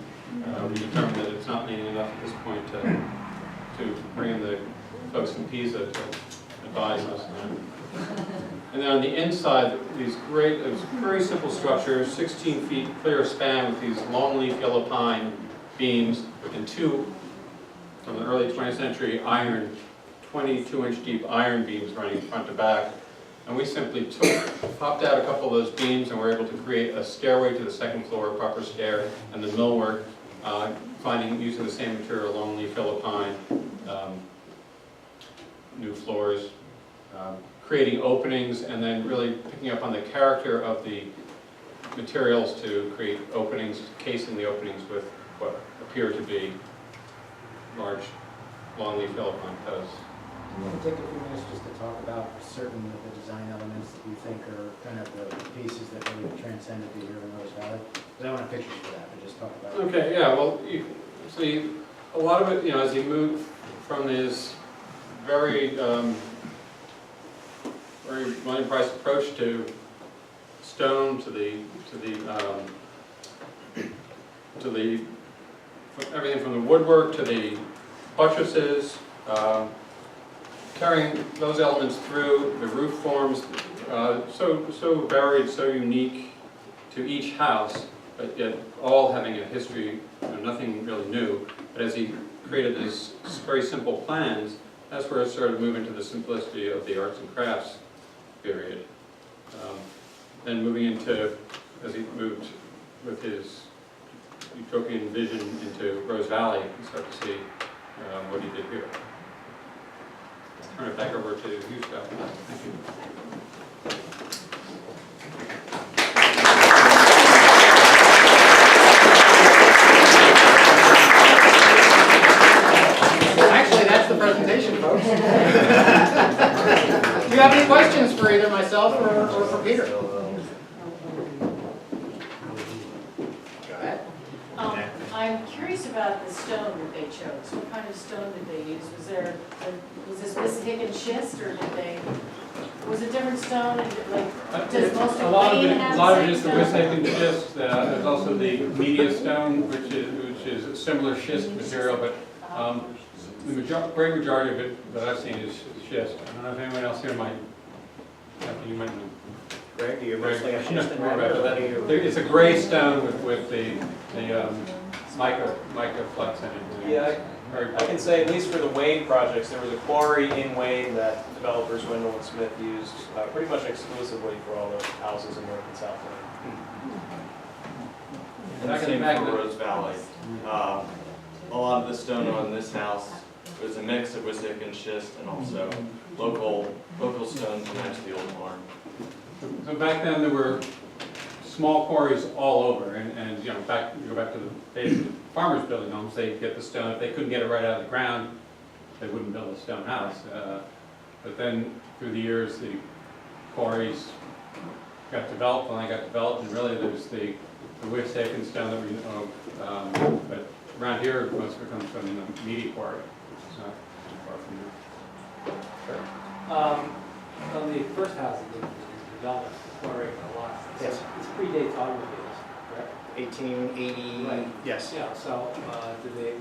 S2: We determined that it's not leaning enough at this point to bring in the folks from Pisa to advise us. And then on the inside, these very simple structures, 16 feet clear span with these long-leaf yellow pine beams and two, from the early 20th century, iron, 22-inch deep iron beams running front to back. And we simply popped out a couple of those beams and were able to create a stairway to the second floor, a proper stair, and the millwork, using the same material, long-leaf yellow pine, new floors, creating openings, and then really picking up on the character of the materials to create openings, casing the openings with what appear to be large long-leaf yellow pine posts.
S3: Do you want to take a few minutes just to talk about certain of the design elements that you think are kind of the pieces that really transcended the here in Rose Valley? Because I want to picture for that, but just talk about it.
S2: Okay, yeah, well, you see, a lot of it, as you move from this very money price approach to stone, to everything from the woodwork to the buttresses, carrying those elements through the roof forms, so varied, so unique to each house, but yet all having a history, nothing really new. But as he created these very simple plans, that's where it started moving to the simplicity of the arts and crafts period. Then moving into, as he moved with his utopian vision into Rose Valley, you start to see what he did here. Turn it back over to you, Scott. Thank you.
S1: Actually, that's the presentation, folks. Do you have any questions for either myself or for Peter? Go ahead.
S4: I'm curious about the stone that they chose. What kind of stone did they use? Was this Wissahickon schist, or was it different stone? And does most of Wayne have
S2: a lot of it
S4: the
S2: is the
S4: same
S2: Wissahickon schist. There's also the media stone, which is a similar schist material, but the great majority of it that I've seen is schist. I don't know if anyone else here might, you might know.
S3: Greg, you're
S2: Greg,
S3: mostly a
S2: you know
S3: schist and
S2: more
S3: red,
S2: about
S3: or
S2: that.
S3: what do you?
S2: It's a gray stone with the mica flux in it.
S5: Yeah,
S2: Very
S5: I can say, at least for the Wayne projects, there was a quarry in Wayne that developers Wendell and Smith used pretty much exclusively for all their houses in North and South Wayne.
S6: And the same for Rose Valley. A lot of the stone on this house was a mix of Wissahickon schist and also local stone to match the old barn.
S2: So back then there were small quarries all over, and you go back to the days of farmers building homes, they'd get the stone. If they couldn't get it right out of the ground, they wouldn't build a stone house. But then through the years, the quarries got developed, and really there's the Wissahickon stone that we know. But around here, most of it comes from the media quarry. It's not too far from here.
S7: On the first house that was developed, the quarry a lot.
S3: Yes.
S7: It predates automobiles, correct?
S3: 1880,
S7: Right.
S3: yes.
S7: Yeah, so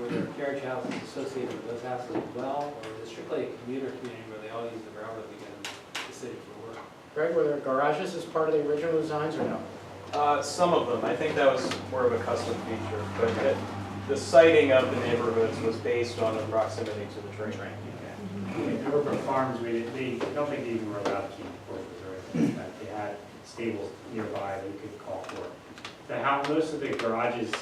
S7: were there carriage houses associated with those houses as well? Or was it strictly a commuter community where they all used the railroad to get into the city for work?
S3: Greg, were there garages as part of the original designs or no?
S5: Some of them, I think that was more of a custom feature, but the siting of the neighborhoods was based on the proximity to the train.
S3: In Overbrook Farms, I don't think they even were allowed to keep horses or anything like that. They had stables nearby that you could call for. Most of the garages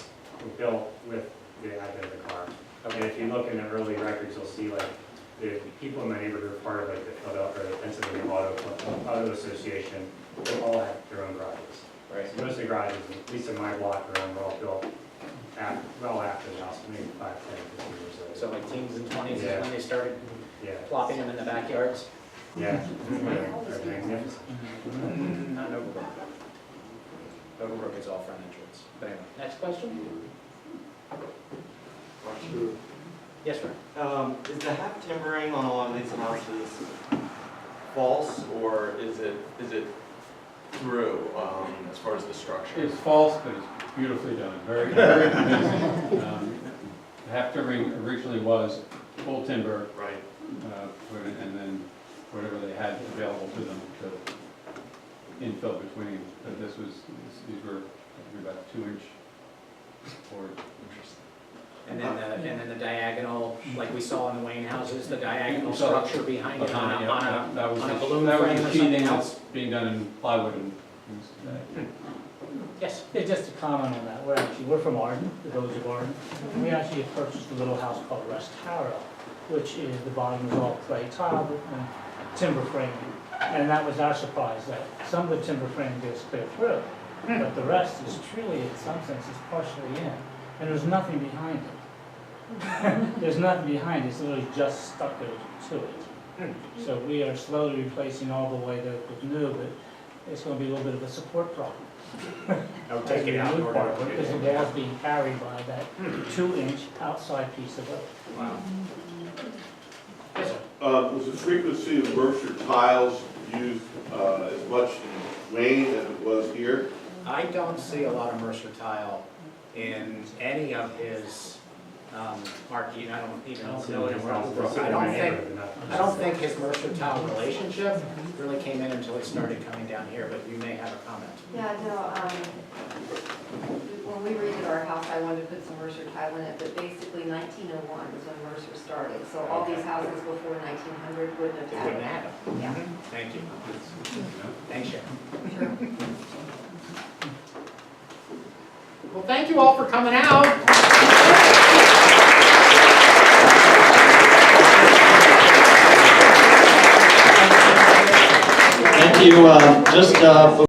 S3: were built with the advent of the car. And if you look in the early records, you'll see like the people in my neighborhood were part of like the Philadelphia, or the Pennsylvania Auto Association. They all had their own garages.
S1: Right.
S3: So most of the garages, at least in my block around, were all built well after the house, maybe 5, 10, 15 years later.
S1: So like teens and 20s
S3: Yeah.
S1: is when they started
S3: Yeah.
S1: plopping them in the backyards?
S3: Yeah. They're magnificent.
S1: Not in Overbrook. Overbrook is all front entrance. But anyway, next question? Yes, sir.
S6: Is the half timbering on a lot of these houses false, or is it through, as far as the structure?
S2: It's false, but it's beautifully done, very, very convincing. The half timbering originally was full timber,
S6: Right.
S2: and then whatever they had available to them to infill between. But these were about 2-inch boards.
S1: And then the diagonal, like we saw in the Wayne houses, the diagonal
S2: So-
S1: structure behind it on a
S2: That was
S1: on a
S2: the-
S1: balloon
S2: that was
S1: frame
S2: the
S1: or
S2: sheathing
S1: something
S2: that's
S1: else?
S2: being done in plywood and things today.
S1: Yes.
S8: Yeah, just to comment on that, we're from Arden, the village of Arden. And we actually purchased a little house called Rest Harrow, which is, the bottom is all clay tile and timber framing. And that was our surprise, that some of the timber framing gets clear through, but the rest is truly, in some senses, partially in. And there's nothing behind it. There's nothing behind it, it's literally just stucco to it. So we are slowly replacing all the way that it was new, but it's gonna be a little bit of a support problem.
S1: I'll take it out in order to put it
S8: Because the
S1: in.
S8: wall's being carried by that 2-inch outside piece of wood.
S1: Wow. Yes, sir.
S9: Was the frequency of Mercer tiles used as much in Wayne as it was here?
S1: I don't see a lot of Mercer tile in any of his, Mark, I don't even know him from Overbrook. I don't think his Mercer tile relationship really came in until he started coming down here, but you may have a comment.
S10: Yeah, no, when we redid our house, I wanted to put some Mercer tile in it, but basically 1901 is when Mercer started. So all these houses before 1900 wouldn't have
S1: It
S10: had
S1: wouldn't
S10: it.
S1: have it.
S10: Yeah.
S1: Thank you. Thanks, Sharon.
S10: Sure.
S1: Well, thank you all for coming out.
S11: Thank you. Just